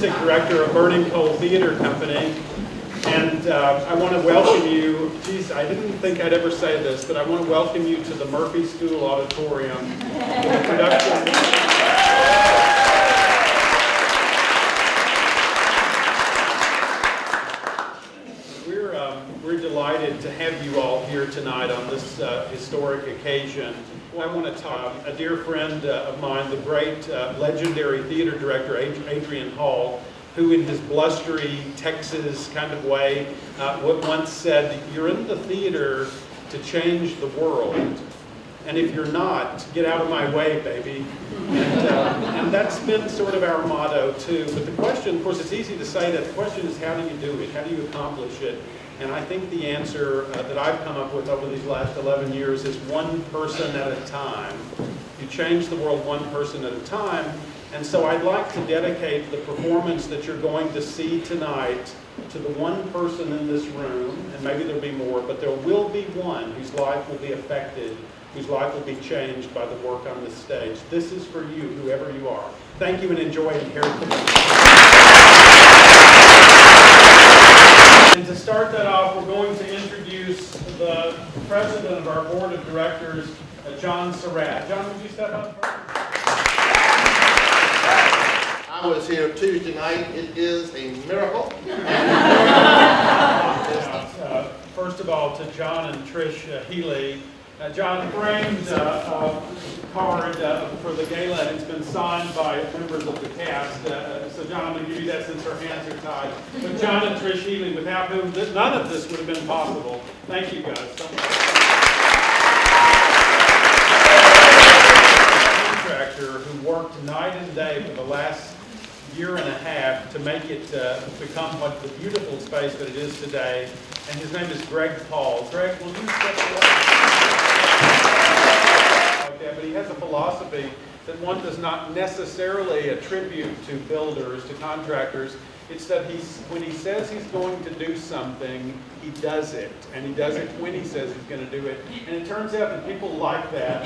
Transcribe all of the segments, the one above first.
Artistic Director of Burning Coal Theater Company. And I want to welcome you, geez, I didn't think I'd ever say this, but I want to welcome you to the Murphey School Auditorium. We're delighted to have you all here tonight on this historic occasion. I want to talk a dear friend of mine, the great legendary theater director Adrian Hall, who in his blustery Texas kind of way once said, "You're in the theater to change the world, and if you're not, get out of my way, baby." And that's been sort of our motto too. But the question, of course, it's easy to say that. The question is, how do you do it? How do you accomplish it? And I think the answer that I've come up with over these last 11 years is one person at a time. You change the world one person at a time. And so I'd like to dedicate the performance that you're going to see tonight to the one person in this room, and maybe there'll be more, but there will be one whose life will be affected, whose life will be changed by the work on this stage. This is for you, whoever you are. Thank you and enjoy Inherit. And to start that off, we're going to introduce the president of our board of directors, John Surratt. John, would you step up first? I was here Tuesday night. It is a miracle. First of all, to John and Trish Healy. John framed a card for the gala, and it's been signed by members of the cast. So John, I'm going to give you that since our hands are tied. But John and Trish Healy, without whom none of this would have been possible. Thank you, guys. Contractor who worked night and day for the last year and a half to make it become what the beautiful space that it is today. And his name is Greg Paul. Greg, will you step forward? Okay, but he has a philosophy that one does not necessarily attribute to builders, to contractors. It's that when he says he's going to do something, he does it. And he does it when he says he's going to do it. And it turns out that people like that.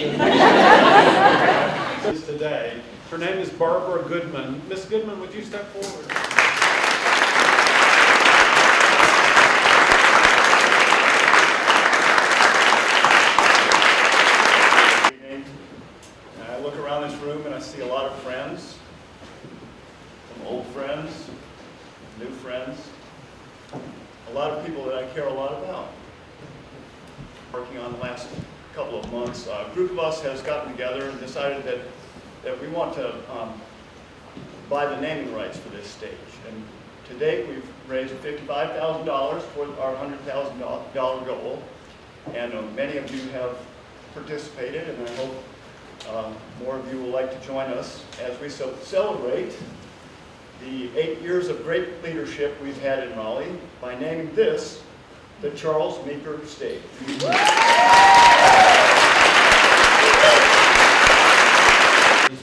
Today. Her name is Barbara Goodman. Miss Goodman, would you step forward? I look around this room and I see a lot of friends, some old friends, new friends, a lot of people that I care a lot about. Working on the last couple of months, a group of us has gotten together and decided that we want to buy the naming rights for this stage. And to date, we've raised $55,000 toward our $100,000 goal. And many of you have participated, and I hope more of you will like to join us as we celebrate the 8 years of great leadership we've had in Raleigh by naming this the Charles Meeker Stage.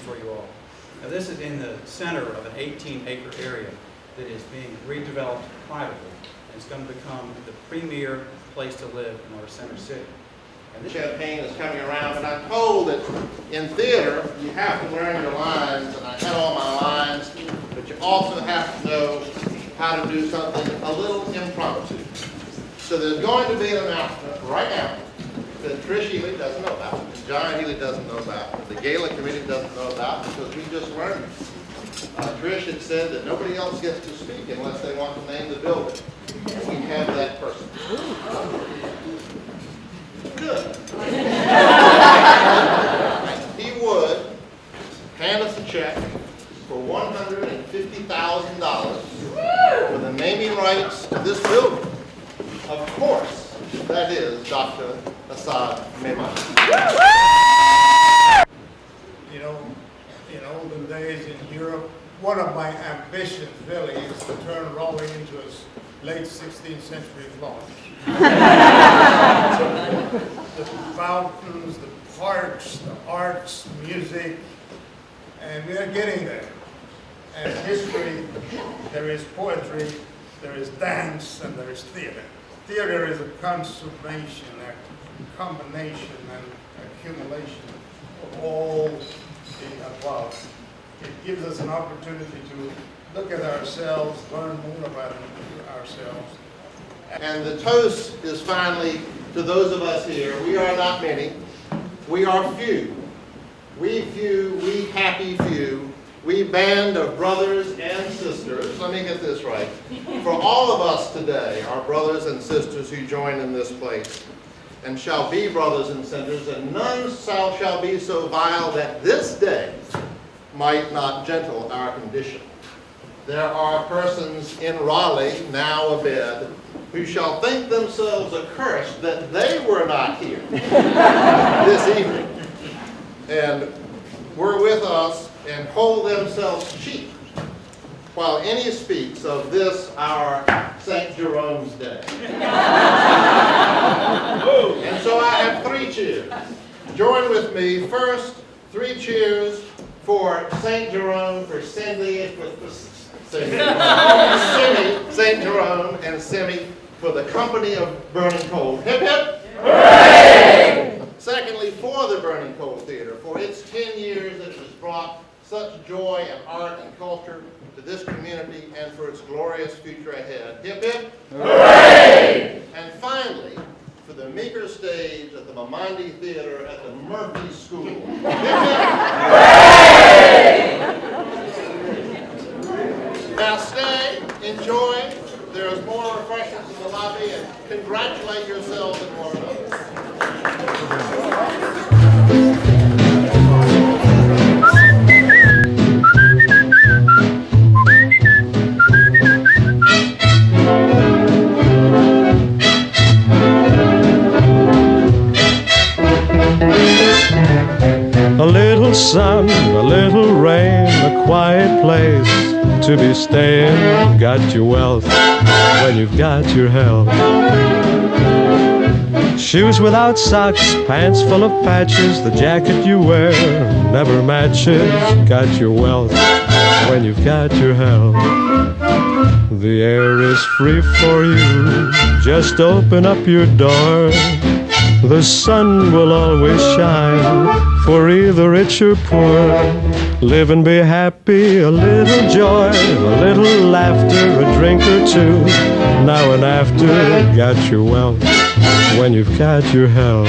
For you all. Now this is in the center of an 18-acre area that is being redeveloped privately, and it's going to become the premier place to live in our center city. And the champagne is coming around, and I'm told that in theater you have to learn your lines, and I had all my lines, but you also have to know how to do something a little impromptu. So there's going to be an announcement right now that Trish Healy doesn't know about, and John Healy doesn't know about, the Gala committee doesn't know about, because we just learned it. Trish had said that nobody else gets to speak unless they want to name the building. We have that person. Good. He would hand us a check for $150,000 for the naming rights to this building. Of course, that is Dr. Assad Mehman. In olden days in Europe, one of my ambitions really is to turn Raleigh into a late 16th century Florence. The fountains, the parks, the arts, music, and we are getting there. And history, there is poetry, there is dance, and there is theater. Theater is a consummation, a combination and accumulation of all the above. It gives us an opportunity to look at ourselves, learn more about ourselves. And the toast is finally to those of us here. We are not many. We are few. We few, we happy few. We band of brothers and sisters. Let me get this right. For all of us today are brothers and sisters who join in this place, and shall be brothers and sisters, and none shall be so vile that this day might not gentle our condition. There are persons in Raleigh, now abed, who shall think themselves accursed that they were not here this evening, and were with us, and hold themselves cheap, while any speaks of this our St. Jerome's Day. And so I have 3 cheers. Join with me. First, 3 cheers for St. Jerome, for Cindy, St. Jerome, and Simi for the company of Burning Coal. Hip hip! Hooray! Secondly, for the Burning Coal Theater, for its 10 years that it has brought such joy and art and culture to this community, and for its glorious future ahead. Hip hip! Hooray! And finally, for the meager stage at the Mamandi Theater at the Murphey School. Hip hip! Hooray! Now stay, enjoy. There's more refreshments in the lobby, and congratulate yourselves and one another. A little sun, a little rain, a quiet place to be staying. Got your wealth when you've got your health. Shoes without socks, pants full of patches, the jacket you wear never matches. Got your wealth when you've got your health. The air is free for you, just open up your door. The sun will always shine, for either rich or poor. Live and be happy, a little joy, a little laughter, a drink or two. Now and after, got your wealth when you've got your health.